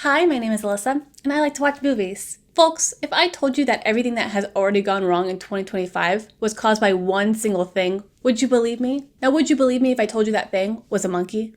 Hi, my name is Alyssa, and I like to watch movies. Folks, if I told you that everything that has already gone wrong in 2025 was caused by one single thing, would you believe me? Now, would you believe me if I told you that thing was a monkey?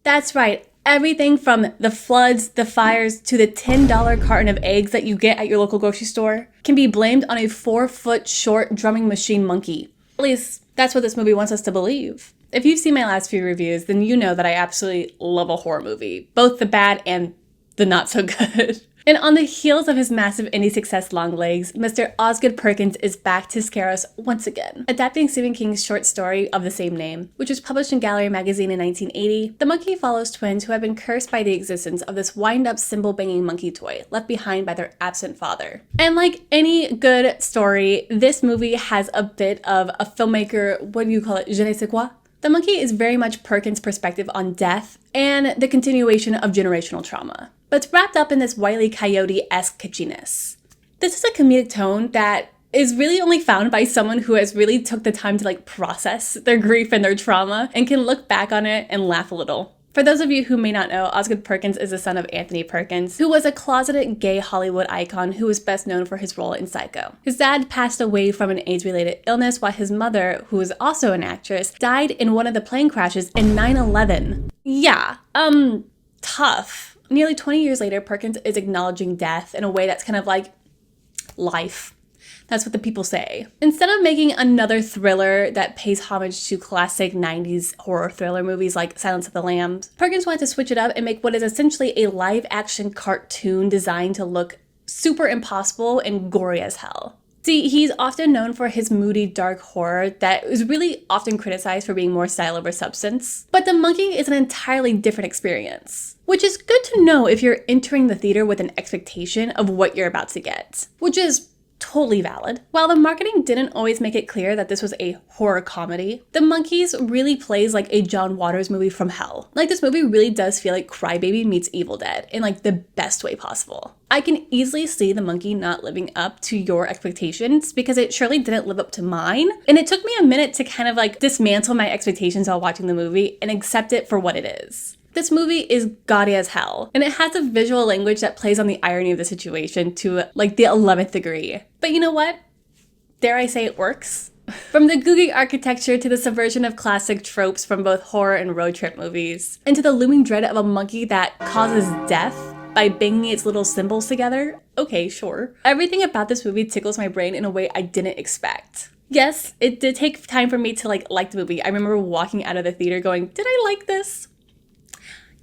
That's right. Everything from the floods, the fires, to the $10 carton of eggs that you get at your local grocery store can be blamed on a 4-foot short drumming machine monkey. At least, that's what this movie wants us to believe. If you've seen my last few reviews, then you know that I absolutely love a horror movie, both the bad and the not so good. And on the heels of his massive indie success Longlegs, Mr. Osgood Perkins is back to scare us once again. Adapting Stephen King's short story of the same name, which was published in Gallery magazine in 1980, the monkey follows twins who have been cursed by the existence of this wind-up cymbal-banging monkey toy left behind by their absent father. And like any good story, this movie has a bit of a filmmaker, what do you call it, je ne sais quoi? The monkey is very much Perkins' perspective on death and the continuation of generational trauma, but it's wrapped up in this Wile E. Coyote-esque kitschiness. This is a comedic tone that is really only found by someone who has really took the time to process their grief and their trauma and can look back on it and laugh a little. For those of you who may not know, Osgood Perkins is the son of Anthony Perkins, who was a closeted gay Hollywood icon who was best known for his role in Psycho. His dad passed away from an AIDS-related illness, while his mother, who was also an actress, died in one of the plane crashes in 9/11. Yeah, tough. Nearly 20 years later, Perkins is acknowledging death in a way that's kind of like life. That's what the people say. Instead of making another thriller that pays homage to classic 90s horror thriller movies like Silence of the Lambs, Perkins wanted to switch it up and make what is essentially a live-action cartoon designed to look super impossible and gory as hell. See, he's often known for his moody, dark horror that is really often criticized for being more style over substance. But The Monkey is an entirely different experience, which is good to know if you're entering the theater with an expectation of what you're about to get, which is totally valid. While the marketing didn't always make it clear that this was a horror comedy, The Monkeys really plays like a John Waters movie from hell. Like, this movie really does feel like Crybaby meets Evil Dead in the best way possible. I can easily see The Monkey not living up to your expectations because it surely didn't live up to mine. And it took me a minute to kind of dismantle my expectations while watching the movie and accept it for what it is. This movie is gaudy as hell, and it has a visual language that plays on the irony of the situation to the 11th degree. But you know what? Dare I say it works? From the googly architecture to the subversion of classic tropes from both horror and road trip movies, and to the looming dread of a monkey that causes death by banging its little cymbals together, okay, sure. Everything about this movie tickles my brain in a way I didn't expect. Yes, it did take time for me to like the movie. I remember walking out of the theater going, did I like this?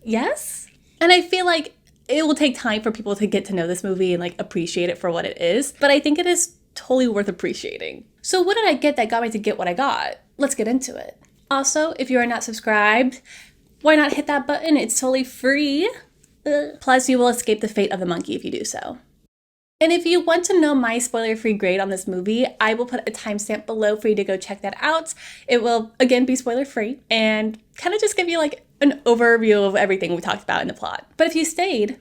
Yes. And I feel like it will take time for people to get to know this movie and appreciate it for what it is, but I think it is totally worth appreciating. So what did I get that got me to get what I got? Let's get into it. Also, if you are not subscribed, why not hit that button? It's totally free. Plus, you will escape the fate of the monkey if you do so. And if you want to know my spoiler-free grade on this movie, I will put a timestamp below for you to go check that out. It will, again, be spoiler-free and kind of just give you an overview of everything we talked about in the plot. But if you stayed,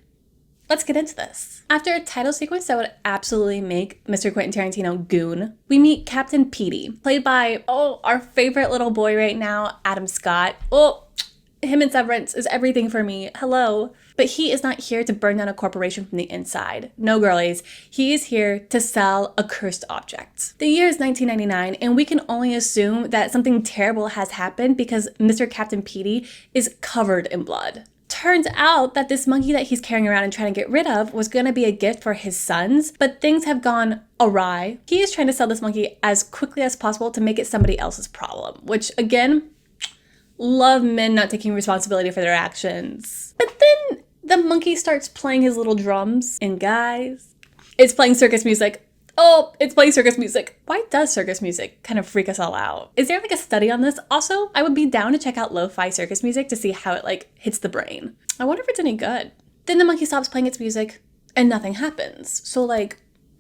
let's get into this. After a title sequence that would absolutely make Mr. Quentin Tarantino goon, we meet Captain Petey, played by, our favorite little boy right now, Adam Scott. Him in Severance is everything for me. Hello. But he is not here to burn down a corporation from the inside. No, girlies. He is here to sell a cursed object. The year is 1999, and we can only assume that something terrible has happened because Mr. Captain Petey is covered in blood. Turns out that this monkey that he's carrying around and trying to get rid of was going to be a gift for his sons, but things have gone awry. He is trying to sell this monkey as quickly as possible to make it somebody else's problem, which, again, love men not taking responsibility for their actions. But then the monkey starts playing his little drums, and guys, it's playing circus music. It's playing circus music. Why does circus music kind of freak us all out? Is there a study on this? Also, I would be down to check out lo-fi circus music to see how it hits the brain. I wonder if it's any good. Then the monkey stops playing its music and nothing happens. So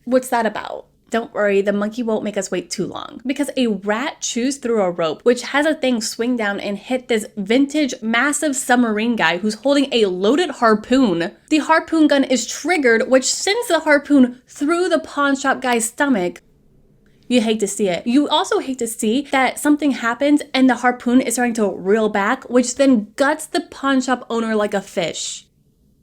what's that about? Don't worry, the monkey won't make us wait too long, because a rat chews through a rope, which has a thing swing down and hit this vintage massive submarine guy who's holding a loaded harpoon. The harpoon gun is triggered, which sends the harpoon through the pawn shop guy's stomach. You hate to see it. You also hate to see that something happens and the harpoon is starting to reel back, which then guts the pawn shop owner like a fish.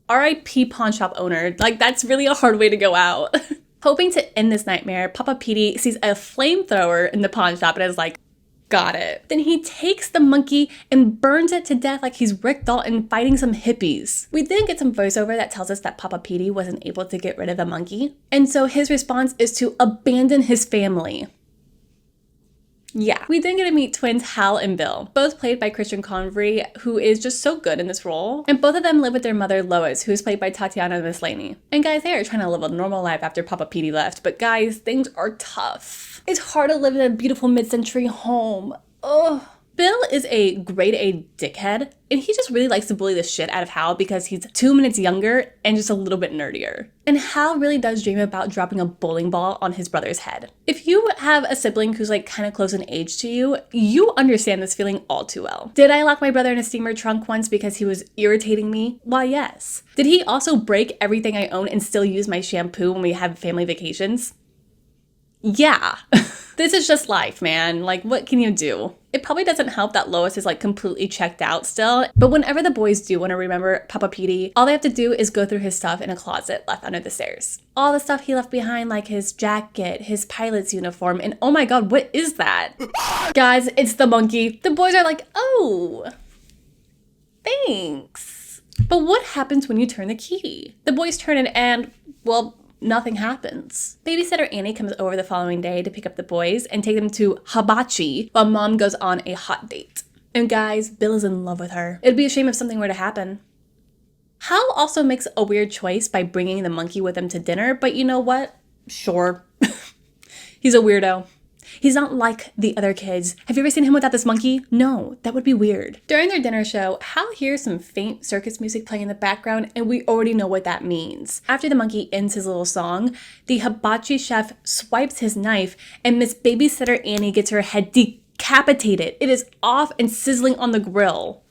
R.I.P. pawn shop owner. Like, that's really a hard way to go out. Hoping to end this nightmare, Papa Petey sees a flamethrower in the pawn shop and is like, got it. Then he takes the monkey and burns it to death like he's Rick Dalton fighting some hippies. We then get some voiceover that tells us that Papa Petey wasn't able to get rid of the monkey, and so his response is to abandon his family. Yeah. We then get to meet twins Hal and Bill, both played by Christian Convery, who is just so good in this role. And both of them live with their mother, Lois, who is played by Tatiana Maslany. And guys, they are trying to live a normal life after Papa Petey left, but guys, things are tough. It's hard to live in a beautiful mid-century home. Ugh. Bill is a grade A dickhead, and he just really likes to bully the shit out of Hal because he's 2 minutes younger and just a little bit nerdier. And Hal really does dream about dropping a bowling ball on his brother's head. If you have a sibling who's like kind of close in age to you, you understand this feeling all too well. Did I lock my brother in a steamer trunk once because he was irritating me? Why, yes. Did he also break everything I own and still use my shampoo when we have family vacations? Yeah. This is just life, man. Like, what can you do? It probably doesn't help that Lois is like completely checked out still, but whenever the boys do want to remember Papa Petey, all they have to do is go through his stuff in a closet left under the stairs. All the stuff he left behind, like his jacket, his pilot's uniform, and oh my god, what is that? Guys, it's the monkey. The boys are like, oh, thanks. But what happens when you turn the key? The boys turn it and, well, nothing happens. Babysitter Annie comes over the following day to pick up the boys and take them to hibachi while mom goes on a hot date. And guys, Bill is in love with her. It'd be a shame if something were to happen. Hal also makes a weird choice by bringing the monkey with him to dinner, but you know what? Sure. He's a weirdo. He's not like the other kids. Have you ever seen him without this monkey? No, that would be weird. During their dinner show, Hal hears some faint circus music playing in the background, and we already know what that means. After the monkey ends his little song, the hibachi chef swipes his knife, and Miss Babysitter Annie gets her head decapitated. It is off and sizzling on the grill.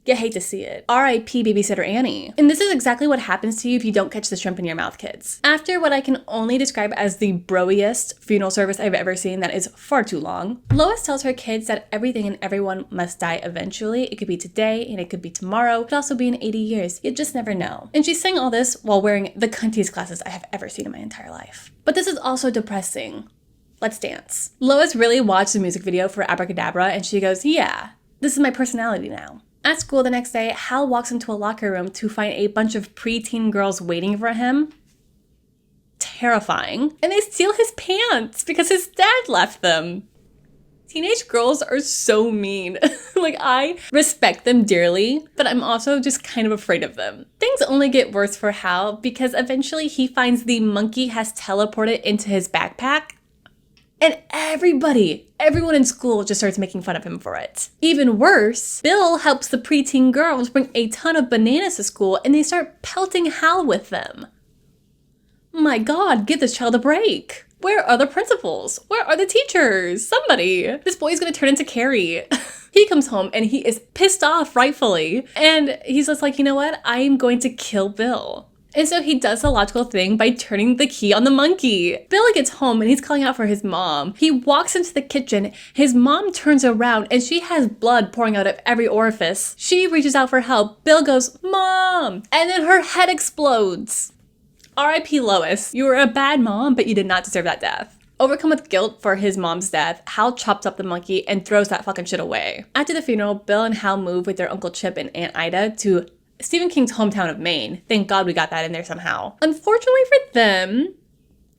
You hate to see it. R.I.P. Babysitter Annie. And this is exactly what happens to you if you don't catch the shrimp in your mouth, kids. After what I can only describe as the broiest funeral service I've ever seen that is far too long, Lois tells her kids that everything and everyone must die eventually. It could be today and it could be tomorrow. It could also be in 80 years. You just never know. And she's saying all this while wearing the cuntiest glasses I have ever seen in my entire life. But this is also depressing. Let's dance. Lois really watched the music video for Abracadabra and she goes, yeah, this is my personality now. At school the next day, Hal walks into a locker room to find a bunch of preteen girls waiting for him. Terrifying. And they steal his pants because his dad left them. Teenage girls are so mean. Like, I respect them dearly, but I'm also just kind of afraid of them. Things only get worse for Hal because eventually he finds the monkey has teleported into his backpack. And everyone in school just starts making fun of him for it. Even worse, Bill helps the preteen girls bring a ton of bananas to school and they start pelting Hal with them. My god, give this child a break. Where are the principals? Where are the teachers? Somebody. This boy's gonna turn into Carrie. He comes home and he is pissed off, rightfully. And he's just like, you know what? I am going to kill Bill. And so he does the logical thing by turning the key on the monkey. Bill gets home and he's calling out for his mom. He walks into the kitchen. His mom turns around and she has blood pouring out of every orifice. She reaches out for help. Bill goes, Mom! And then her head explodes. R.I.P. Lois. You were a bad mom, but you did not deserve that death. Overcome with guilt for his mom's death, Hal chops up the monkey and throws that fucking shit away. After the funeral, Bill and Hal move with their Uncle Chip and Aunt Ida to Stephen King's hometown of Maine. Thank God we got that in there somehow. Unfortunately for them,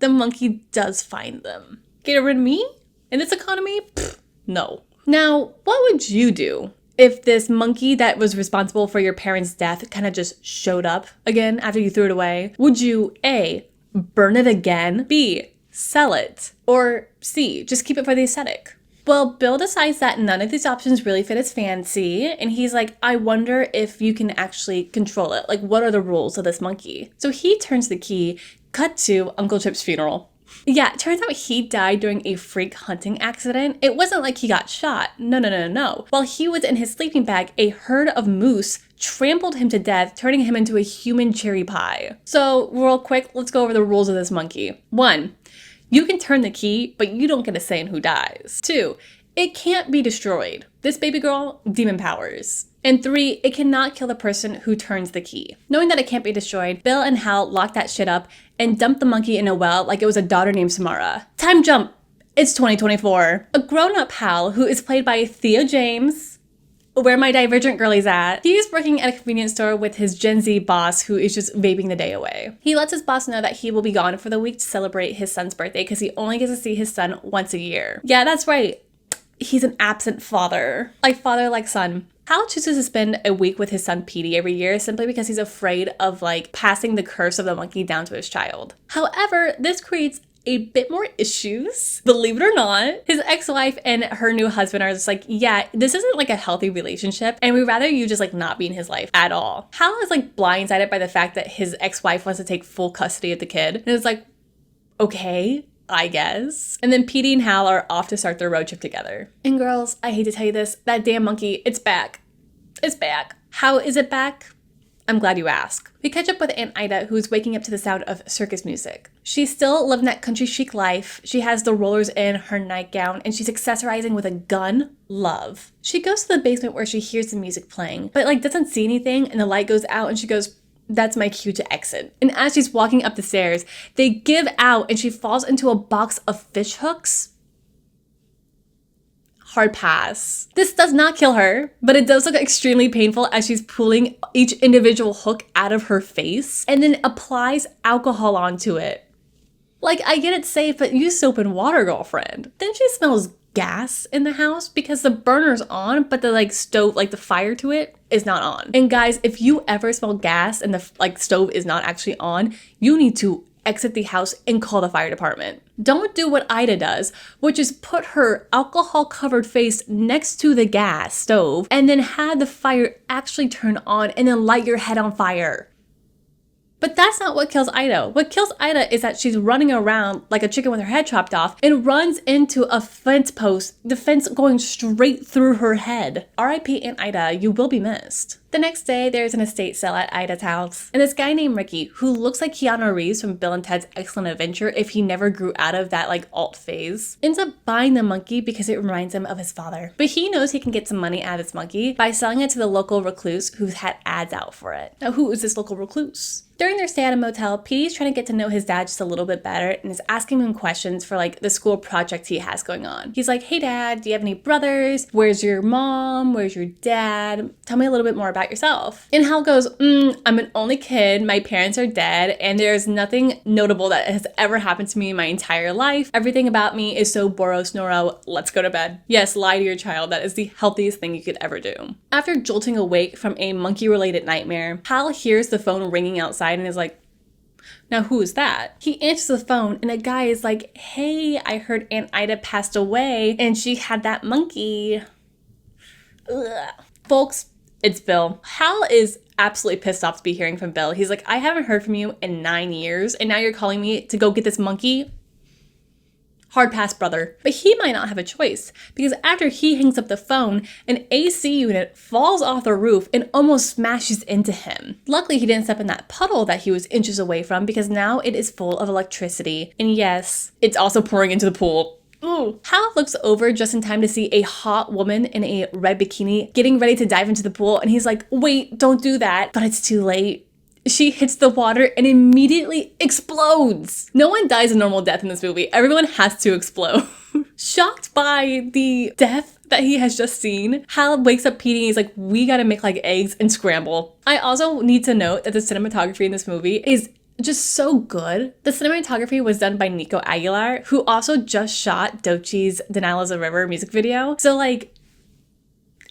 the monkey does find them. Get rid of me? In this economy? Pfft, no. Now, what would you do if this monkey that was responsible for your parents' death kind of just showed up again after you threw it away? Would you A, burn it again? B, sell it? Or C, just keep it for the aesthetic? Well, Bill decides that none of these options really fit his fancy, and he's like, I wonder if you can actually control it. Like, what are the rules of this monkey? So he turns the key, cut to Uncle Chip's funeral. Yeah, it turns out he died during a freak hunting accident. It wasn't like he got shot. No. While he was in his sleeping bag, a herd of moose trampled him to death, turning him into a human cherry pie. So, real quick, let's go over the rules of this monkey. 1. You can turn the key, but you don't get a say in who dies. 2. It can't be destroyed. This baby girl, demon powers. And 3, it cannot kill the person who turns the key. Knowing that it can't be destroyed, Bill and Hal lock that shit up and dump the monkey in a well like it was a daughter named Samara. Time jump! It's 2024. A grown-up Hal, who is played by Theo James, where my Divergent girlies at, he's working at a convenience store with his Gen Z boss who is just vaping the day away. He lets his boss know that he will be gone for the week to celebrate his son's birthday because he only gets to see his son once a year. Yeah, that's right. He's an absent father. Father like son. Hal chooses to spend a week with his son Petey every year simply because he's afraid of passing the curse of the monkey down to his child. However, this creates a bit more issues, believe it or not. His ex-wife and her new husband are just yeah, this isn't a healthy relationship and we'd rather you just not be in his life at all. Hal is blindsided by the fact that his ex-wife wants to take full custody of the kid. And it's okay, I guess. And then Petey and Hal are off to start their road trip together. And girls, I hate to tell you this, that damn monkey, it's back. It's back. How is it back? I'm glad you asked. We catch up with Aunt Ida, who's waking up to the sound of circus music. She's still living that country chic life. She has the rollers in her nightgown, and she's accessorizing with a gun. Love. She goes to the basement where she hears the music playing, but doesn't see anything, and the light goes out, and she goes, that's my cue to exit. And as she's walking up the stairs, they give out, and she falls into a box of fish hooks. Hard pass. This does not kill her, but it does look extremely painful as she's pulling each individual hook out of her face and then applies alcohol onto it. I get it's safe, but use soap and water, girlfriend. Then she smells gas in the house because the burner's on, but the stove, the fire to it is not on. And guys, if you ever smell gas and the stove is not actually on, you need to exit the house and call the fire department. Don't do what Ida does, which is put her alcohol-covered face next to the gas stove and then have the fire actually turn on and then light your head on fire. But that's not what kills Ida. What kills Ida is that she's running around like a chicken with her head chopped off and runs into a fence post, the fence going straight through her head. R.I.P. Aunt Ida, you will be missed. The next day, there's an estate sale at Ida's house, and this guy named Ricky, who looks like Keanu Reeves from Bill and Ted's Excellent Adventure if he never grew out of that alt phase, ends up buying the monkey because it reminds him of his father. But he knows he can get some money out of this monkey by selling it to the local recluse who's had ads out for it. Now, who is this local recluse? During their stay at a motel, Petey's trying to get to know his dad just a little bit better and is asking him questions for the school project he has going on. He's like, hey dad, do you have any brothers? Where's your mom? Where's your dad? Tell me a little bit more about yourself. And Hal goes, I'm an only kid, my parents are dead, and there's nothing notable that has ever happened to me in my entire life. Everything about me is so Boros Noro, let's go to bed. Yes, lie to your child, that is the healthiest thing you could ever do. After jolting awake from a monkey-related nightmare, Hal hears the phone ringing outside and is like, now who is that? He answers the phone and a guy is like, hey, I heard Aunt Ida passed away and she had that monkey. Ugh. Folks, it's Bill. Hal is absolutely pissed off to be hearing from Bill. He's like, I haven't heard from you in 9 years and now you're calling me to go get this monkey? Hard pass, brother. But he might not have a choice because after he hangs up the phone, an AC unit falls off the roof and almost smashes into him. Luckily, he didn't step in that puddle that he was inches away from because now it is full of electricity. And yes, it's also pouring into the pool. Ooh. Hal looks over just in time to see a hot woman in a red bikini getting ready to dive into the pool. And he's like, wait, don't do that. But it's too late. She hits the water and immediately explodes. No one dies a normal death in this movie. Everyone has to explode. Shocked by the death that he has just seen, Hal wakes up Petey and he's like, we gotta make eggs and scramble. I also need to note that the cinematography in this movie is just so good. The cinematography was done by Nico Aguilar, who also just shot Doechie's Denial is a River music video. So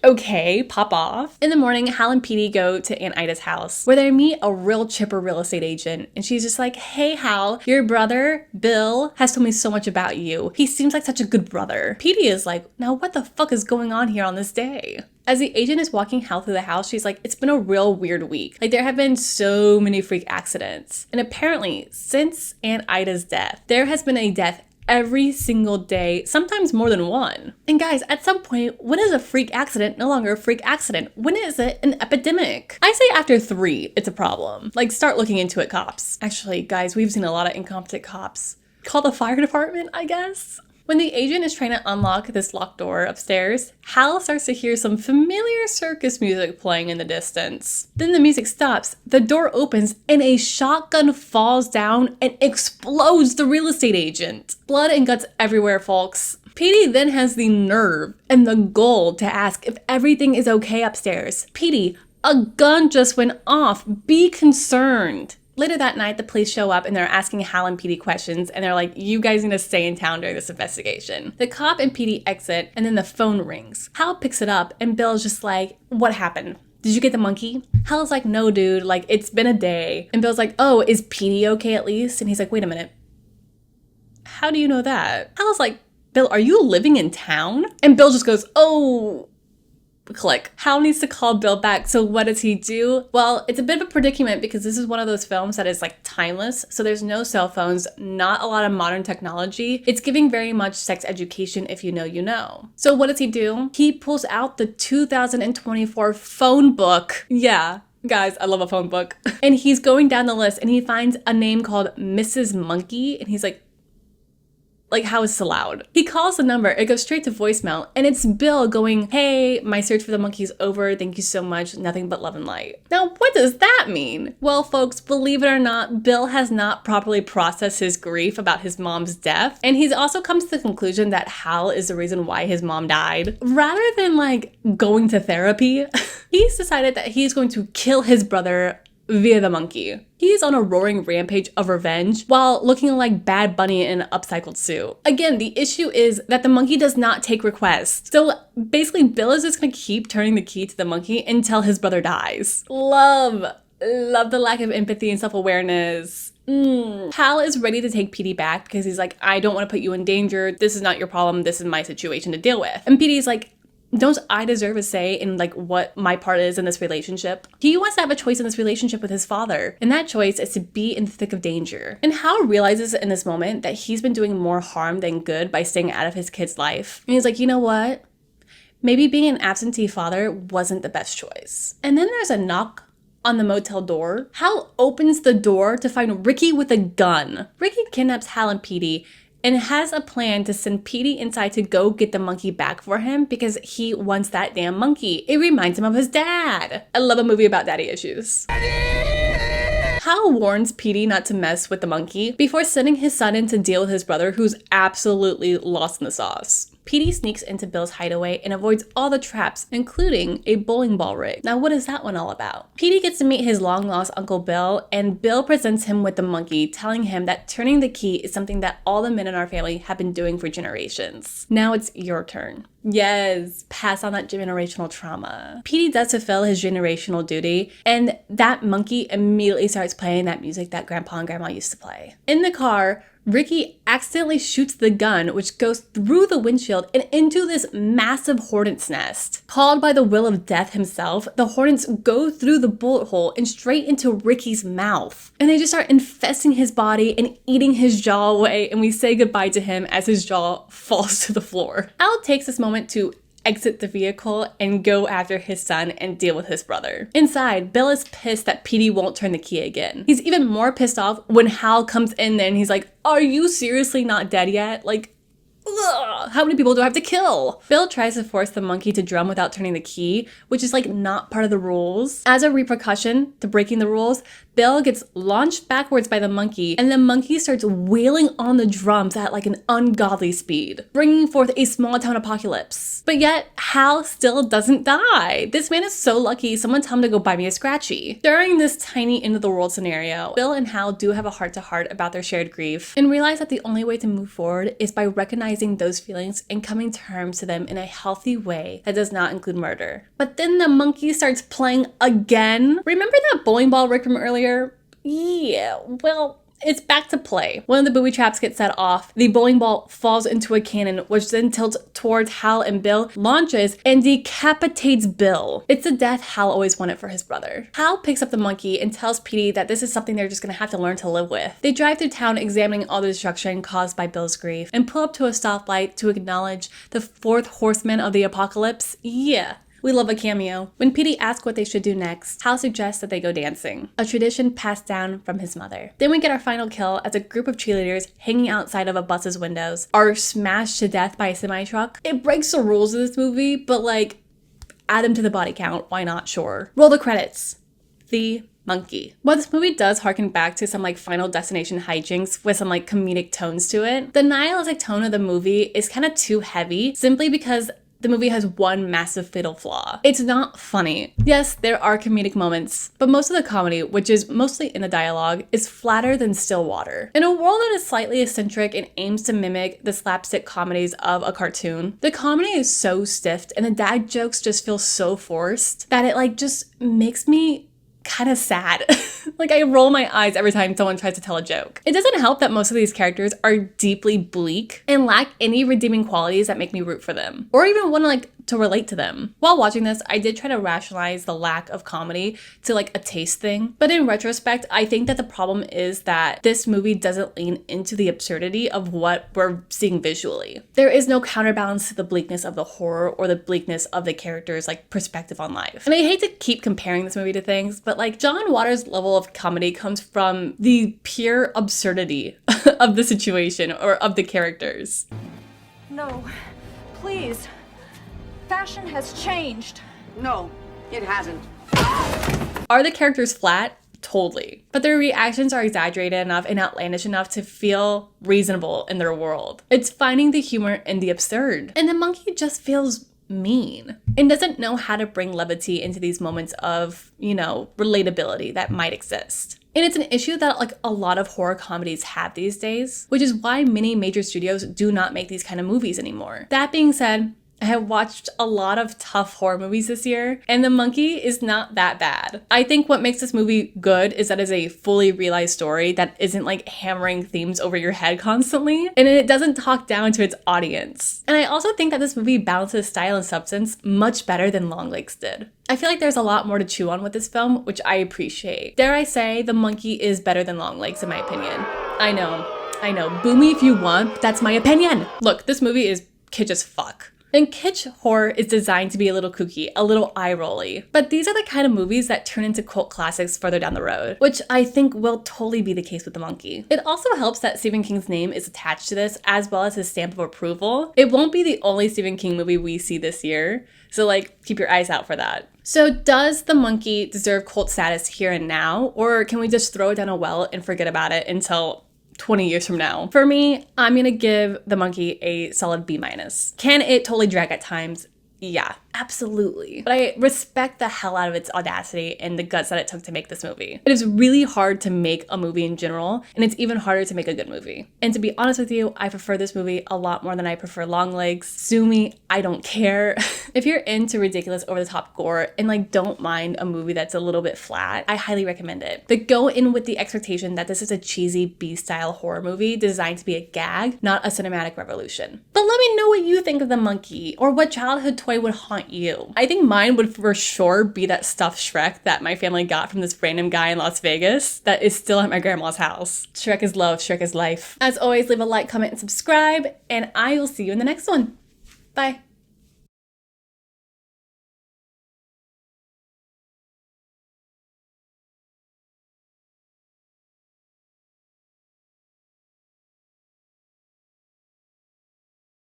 okay, pop off. In the morning, Hal and Petey go to Aunt Ida's house where they meet a real chipper real estate agent. And she's just like, hey Hal, your brother, Bill, has told me so much about you. He seems like such a good brother. Petey is like, now what the fuck is going on here on this day? As the agent is walking Hal through the house, she's like, it's been a real weird week. There have been so many freak accidents. And apparently, since Aunt Ida's death, there has been a death every single day, sometimes more than one. And guys, at some point, when is a freak accident no longer a freak accident? When is it an epidemic? I say after 3, it's a problem. Start looking into it, cops. Actually, guys, we've seen a lot of incompetent cops. Call the fire department, I guess. When the agent is trying to unlock this locked door upstairs, Hal starts to hear some familiar circus music playing in the distance. Then the music stops, the door opens, and a shotgun falls down and explodes the real estate agent. Blood and guts everywhere, folks. Petey then has the nerve and the gall to ask if everything is okay upstairs. Petey, a gun just went off. Be concerned. Later that night, the police show up and they're asking Hal and Petey questions, and they're like, you guys need to stay in town during this investigation. The cop and Petey exit, and then the phone rings. Hal picks it up, and Bill's just like, what happened? Did you get the monkey? Hal's like, no, dude, like, it's been a day. And Bill's like, oh, is Petey okay at least? And he's like, wait a minute. How do you know that? Hal's like, Bill, are you living in town? And Bill just goes, oh, click. Hal needs to call Bill back. So what does he do? Well, it's a bit of a predicament because this is one of those films that is like timeless. So there's no cell phones, not a lot of modern technology. It's giving very much sex education. If you know, you know. So what does he do? He pulls out the 2024 phone book. Yeah. Guys, I love a phone book. And he's going down the list and he finds a name called Mrs. Monkey. And he's like, how is this allowed? He calls the number, it goes straight to voicemail, and it's Bill going, hey, my search for the monkey's over, thank you so much, nothing but love and light. Now, what does that mean? Well, folks, believe it or not, Bill has not properly processed his grief about his mom's death, and he's also come to the conclusion that Hal is the reason why his mom died. Rather than, going to therapy, he's decided that he's going to kill his brother via the monkey. He's on a roaring rampage of revenge while looking like Bad Bunny in an upcycled suit. Again, the issue is that the monkey does not take requests. So basically, Bill is just gonna keep turning the key to the monkey until his brother dies. Love the lack of empathy and self-awareness. Hal is ready to take Petey back because he's like, I don't want to put you in danger. This is not your problem. This is my situation to deal with. And Petey's like, don't I deserve a say in what my part is in this relationship? He wants to have a choice in this relationship with his father, and that choice is to be in the thick of danger. And Hal realizes in this moment that he's been doing more harm than good by staying out of his kid's life. And he's like, you know what? Maybe being an absentee father wasn't the best choice. And then there's a knock on the motel door. Hal opens the door to find Ricky with a gun. Ricky kidnaps Hal and Petey and has a plan to send Petey inside to go get the monkey back for him because he wants that damn monkey. It reminds him of his dad. I love a movie about daddy issues. Hal warns Petey not to mess with the monkey before sending his son in to deal with his brother, who's absolutely lost in the sauce. Petey sneaks into Bill's hideaway and avoids all the traps, including a bowling ball rig. Now, what is that one all about? Petey gets to meet his long-lost Uncle Bill, and Bill presents him with the monkey, telling him that turning the key is something that all the men in our family have been doing for generations. Now it's your turn. Yes, pass on that generational trauma. Petey does fulfill his generational duty, and that monkey immediately starts playing that music that Grandpa and Grandma used to play. In the car, Ricky accidentally shoots the gun, which goes through the windshield and into this massive hornet's nest. Called by the will of death himself, the hornets go through the bullet hole and straight into Ricky's mouth. And they just start infesting his body and eating his jaw away, and we say goodbye to him as his jaw falls to the floor. Al takes this moment to exit the vehicle and go after his son and deal with his brother. Inside, Bill is pissed that Petey won't turn the key again. He's even more pissed off when Hal comes in there and he's like, are you seriously not dead yet? Ugh, how many people do I have to kill? Bill tries to force the monkey to drum without turning the key, which is not part of the rules. As a repercussion to breaking the rules, Bill gets launched backwards by the monkey, and the monkey starts wailing on the drums at an ungodly speed, bringing forth a small town apocalypse. But yet, Hal still doesn't die. This man is so lucky, someone tell him to go buy me a scratchy. During this tiny end of the world scenario, Bill and Hal do have a heart-to-heart about their shared grief, and realize that the only way to move forward is by recognizing those feelings and coming to terms to them in a healthy way that does not include murder. But then the monkey starts playing again. Remember that bowling ball rig from earlier? Yeah, well, it's back to play. One of the booby traps gets set off. The bowling ball falls into a cannon, which then tilts towards Hal and Bill, launches, and decapitates Bill. It's the death Hal always wanted for his brother. Hal picks up the monkey and tells Petey that this is something they're just gonna have to learn to live with. They drive through town examining all the destruction caused by Bill's grief and pull up to a stoplight to acknowledge the fourth horseman of the apocalypse. Yeah. We love a cameo. When Petey asks what they should do next, Hal suggests that they go dancing, a tradition passed down from his mother. Then we get our final kill as a group of cheerleaders hanging outside of a bus's windows are smashed to death by a semi-truck. It breaks the rules of this movie, but like, add them to the body count, why not? Sure. Roll the credits. The monkey. While this movie does harken back to some like Final Destination hijinks with some like comedic tones to it, the nihilistic tone of the movie is kind of too heavy simply because the movie has one massive fatal flaw. It's not funny. Yes, there are comedic moments, but most of the comedy, which is mostly in the dialogue, is flatter than still water. In a world that is slightly eccentric and aims to mimic the slapstick comedies of a cartoon, the comedy is so stiff and the dad jokes just feel so forced that it like just makes me kind of sad. Like I roll my eyes every time someone tries to tell a joke. It doesn't help that most of these characters are deeply bleak and lack any redeeming qualities that make me root for them or even want to like to relate to them. While watching this, I did try to rationalize the lack of comedy to like a taste thing. But in retrospect, I think that the problem is that this movie doesn't lean into the absurdity of what we're seeing visually. There is no counterbalance to the bleakness of the horror or the bleakness of the characters' like perspective on life. And I hate to keep comparing this movie to things, but like John Waters' level of comedy comes from the pure absurdity of the situation or of the characters. No, please. Fashion has changed. No, it hasn't. Are the characters flat? Totally. But their reactions are exaggerated enough and outlandish enough to feel reasonable in their world. It's finding the humor in the absurd. And the monkey just feels mean and doesn't know how to bring levity into these moments of, relatability that might exist. And it's an issue that like a lot of horror comedies have these days, which is why many major studios do not make these kind of movies anymore. That being said, I have watched a lot of tough horror movies this year, and The Monkey is not that bad. I think what makes this movie good is that it's a fully realized story that isn't like hammering themes over your head constantly, and it doesn't talk down to its audience. And I also think that this movie balances style and substance much better than Longlegs did. I feel like there's a lot more to chew on with this film, which I appreciate. Dare I say, The Monkey is better than Longlegs in my opinion. I know. Boo me if you want, but that's my opinion. Look, this movie is kitsch as fuck. And kitsch horror is designed to be a little kooky, a little eye-rolly. But these are the kind of movies that turn into cult classics further down the road, which I think will totally be the case with The Monkey. It also helps that Stephen King's name is attached to this, as well as his stamp of approval. It won't be the only Stephen King movie we see this year, so like, keep your eyes out for that. So does The Monkey deserve cult status here and now, or can we just throw it down a well and forget about it until 20 years from now? For me, I'm gonna give The Monkey a solid B-. Can it totally drag at times? Yeah, absolutely. But I respect the hell out of its audacity and the guts that it took to make this movie. It is really hard to make a movie in general, and it's even harder to make a good movie. And to be honest with you, I prefer this movie a lot more than I prefer Longlegs. Sue me, I don't care. If you're into ridiculous over-the-top gore and like don't mind a movie that's a little bit flat, I highly recommend it. But go in with the expectation that this is a cheesy B-style horror movie designed to be a gag, not a cinematic revolution. But let me know what you think of The Monkey, or what childhood toy would haunt you. I think mine would for sure be that stuffed Shrek that my family got from this random guy in Las Vegas that is still at my grandma's house. Shrek is love, Shrek is life. As always, leave a like, comment, and subscribe, and I will see you in the next one. Bye.